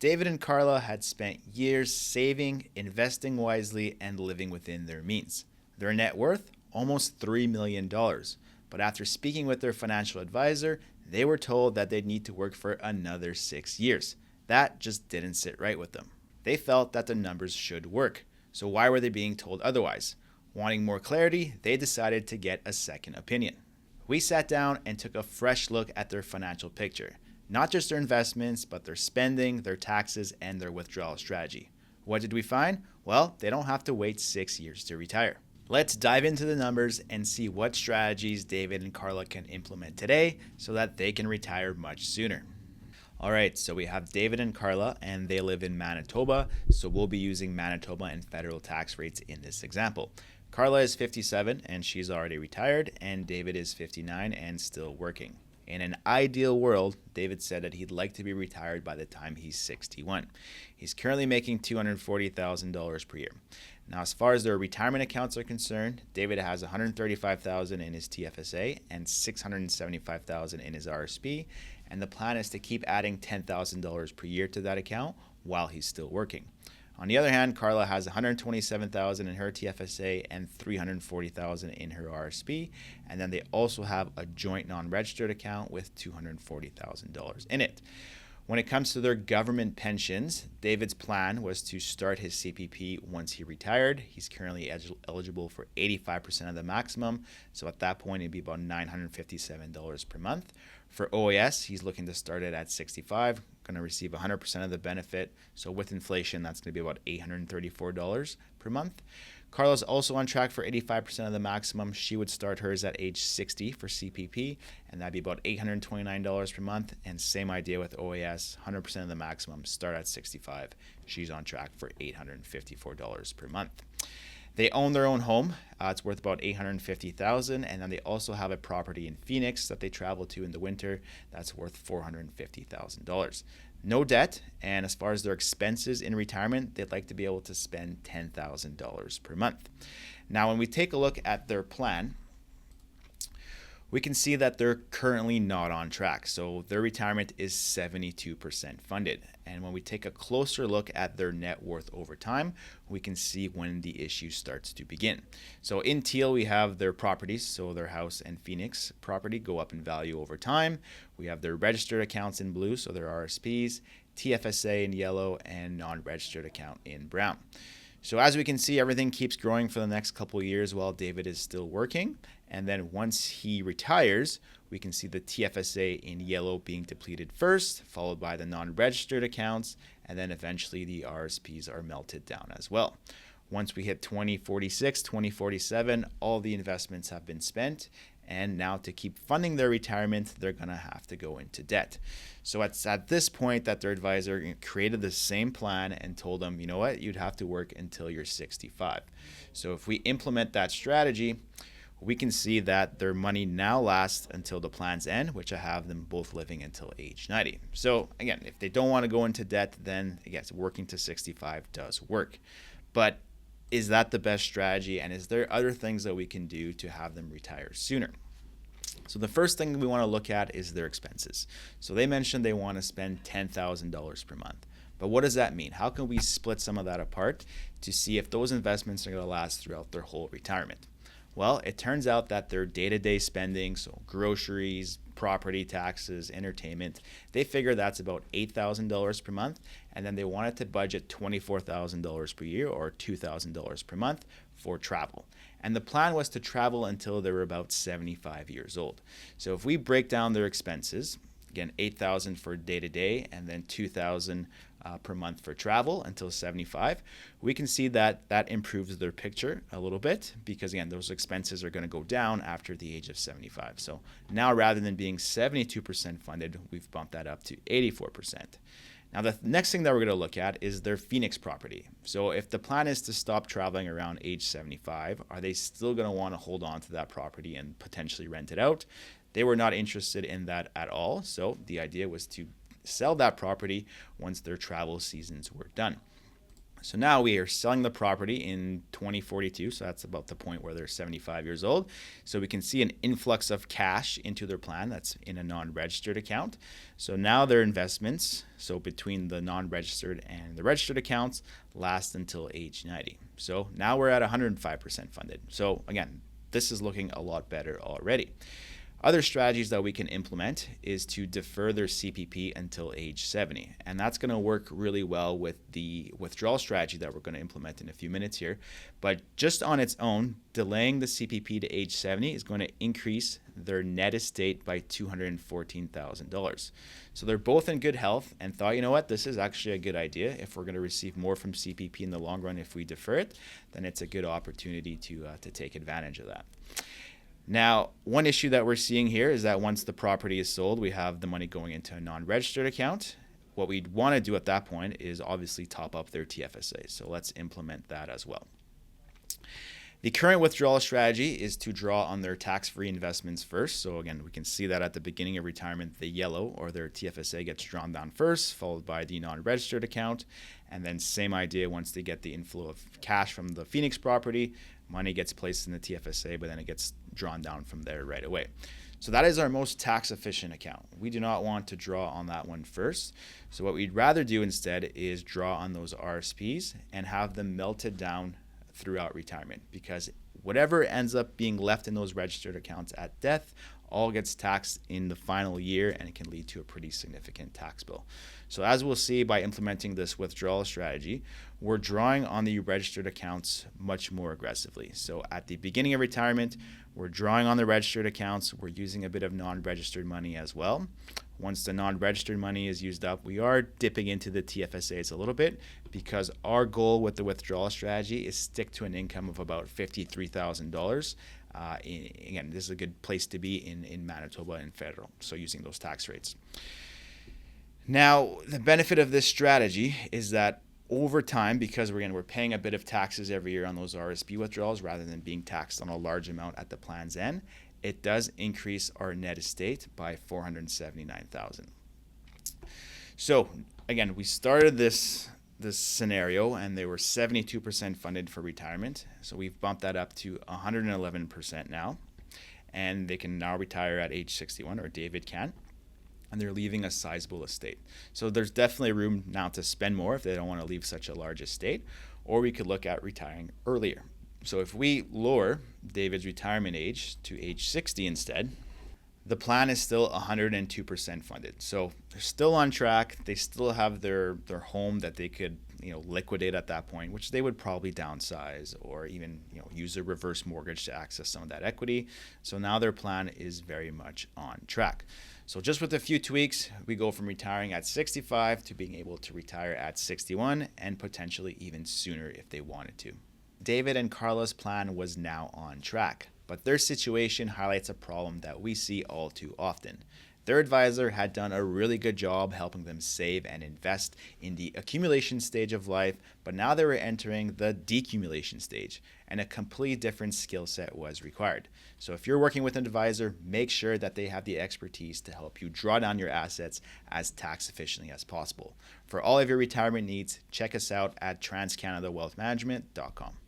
David and Carla had spent years saving, investing wisely, and living within their means. Their net worth? Almost $3 million. But after speaking with their financial advisor, they were told that they'd need to work for another 6 years. That just didn't sit right with them. They felt that the numbers should work. So why were they being told otherwise? Wanting more clarity, they decided to get a second opinion. We sat down and took a fresh look at their financial picture. Not just their investments, but their spending, their taxes, and their withdrawal strategy. What did we find? Well, they don't have to wait 6 years to retire. Let's dive into the numbers and see what strategies David and Carla can implement today so that they can retire much sooner. All right, so we have David and Carla, and they live in Manitoba, so we'll be using Manitoba and federal tax rates in this example. Carla is 57 and she's already retired, and David is 59 and still working. In an ideal world, David said that he'd like to be retired by the time he's 61. He's currently making $240,000 per year. Now, as far as their retirement accounts are concerned, David has $135,000 in his TFSA and $675,000 in his RSP, and the plan is to keep adding $10,000 per year to that account while he's still working. On the other hand, Carla has $127,000 in her TFSA and $340,000 in her RSP, and then they also have a joint non-registered account with $240,000 in it. When it comes to their government pensions, David's plan was to start his CPP once he retired. He's currently eligible for 85% of the maximum, so at that point it'd be about $957 per month. For OAS, he's looking to start it at 65, going to receive 100% of the benefit. So with inflation, that's going to be about $834 per month. Carla's also on track for 85% of the maximum. She would start hers at age 60 for CPP, and that'd be about $829 per month. And same idea with OAS, 100% of the maximum, start at 65. She's on track for $854 per month. They own their own home. It's worth about $850,000, and then they also have a property in Phoenix that they travel to in the winter. That's worth $450,000. No debt, and as far as their expenses in retirement, they'd like to be able to spend $10,000 per month. Now, when we take a look at their plan, we can see that they're currently not on track. So their retirement is 72% funded. And when we take a closer look at their net worth over time, we can see when the issue starts to begin. So in teal, we have their properties. So their house and Phoenix property go up in value over time. We have their registered accounts in blue, so their RSPs, TFSA in yellow, and non-registered account in brown. So as we can see, everything keeps growing for the next couple of years while David is still working. And then once he retires, we can see the TFSA in yellow being depleted first, followed by the non-registered accounts, and then eventually the RSPs are melted down as well. Once we hit 2046, 2047, all the investments have been spent, and now to keep funding their retirement, they're going to have to go into debt. So it's at this point that their advisor created the same plan and told them, you know what, you'd have to work until you're 65. So if we implement that strategy, we can see that their money now lasts until the plans end, which I have them both living until age 90. So again, if they don't want to go into debt, then I guess working to 65 does work. But is that the best strategy? And is there other things that we can do to have them retire sooner? So the first thing we want to look at is their expenses. So they mentioned they want to spend $10,000 per month. But what does that mean? How can we split some of that apart to see if those investments are going to last throughout their whole retirement? Well, it turns out that their day-to-day spending, so groceries, property taxes, entertainment, they figure that's about $8,000 per month, and then they wanted to budget $24,000 per year or $2,000 per month for travel. And the plan was to travel until they were about 75 years old. So if we break down their expenses, again, $8,000 for day-to-day and then $2,000 per month for travel until 75, we can see that that improves their picture a little bit because, again, those expenses are going to go down after the age of 75. So now rather than being 72% funded, we've bumped that up to 84%. Now, the next thing that we're going to look at is their Phoenix property. So if the plan is to stop traveling around age 75, are they still going to want to hold on to that property and potentially rent it out? They were not interested in that at all. So the idea was to sell that property once their travel seasons were done. So now we are selling the property in 2042. So that's about the point where they're 75 years old. So we can see an influx of cash into their plan that's in a non-registered account. So now their investments, so between the non-registered and the registered accounts, last until age 90. So now we're at 105% funded. So again, this is looking a lot better already. Other strategies that we can implement is to defer their CPP until age 70. And that's going to work really well with the withdrawal strategy that we're going to implement in a few minutes here. But just on its own, delaying the CPP to age 70 is going to increase their net estate by $214,000. So they're both in good health and thought, you know what, this is actually a good idea. If we're going to receive more from CPP in the long run, if we defer it, then it's a good opportunity to take advantage of that. Now, one issue that we're seeing here is that once the property is sold, we have the money going into a non-registered account. What we'd want to do at that point is obviously top up their TFSA. So let's implement that as well. The current withdrawal strategy is to draw on their tax-free investments first. So again, we can see that at the beginning of retirement, the yellow or their TFSA gets drawn down first, followed by the non-registered account. And then same idea, once they get the inflow of cash from the Phoenix property, money gets placed in the TFSA, but then it gets drawn down from there right away. So that is our most tax efficient account. We do not want to draw on that one first. So what we'd rather do instead is draw on those RSPs and have them melted down throughout retirement, because whatever ends up being left in those registered accounts at death all gets taxed in the final year, and it can lead to a pretty significant tax bill. So as we'll see, by implementing this withdrawal strategy, we're drawing on the registered accounts much more aggressively. So at the beginning of retirement, we're drawing on the registered accounts. We're using a bit of non-registered money as well. Once the non-registered money is used up, we are dipping into the TFSAs a little bit, because our goal with the withdrawal strategy is stick to an income of about $53,000. Again, this is a good place to be in Manitoba and federal, so using those tax rates. Now, the benefit of this strategy is that over time, because we're paying a bit of taxes every year on those RSP withdrawals rather than being taxed on a large amount at the plan's end, it does increase our net estate by $479,000. So again, we started this scenario and they were 72% funded for retirement. So we've bumped that up to 111% now, and they can now retire at age 61, or David can, and they're leaving a sizable estate. So there's definitely room now to spend more if they don't want to leave such a large estate, or we could look at retiring earlier. So if we lower David's retirement age to age 60 instead, the plan is still 102% funded. So they're still on track. They still have their home that they could liquidate at that point, which they would probably downsize or even use a reverse mortgage to access some of that equity. So now their plan is very much on track. So just with a few tweaks, we go from retiring at 65 to being able to retire at 61, and potentially even sooner if they wanted to. David and Carla's plan was now on track, but their situation highlights a problem that we see all too often. Their advisor had done a really good job helping them save and invest in the accumulation stage of life, but now they were entering the decumulation stage, and a completely different skill set was required. So if you're working with an advisor, make sure that they have the expertise to help you draw down your assets as tax efficiently as possible. For all of your retirement needs, check us out at transcanadawealthmanagement.com.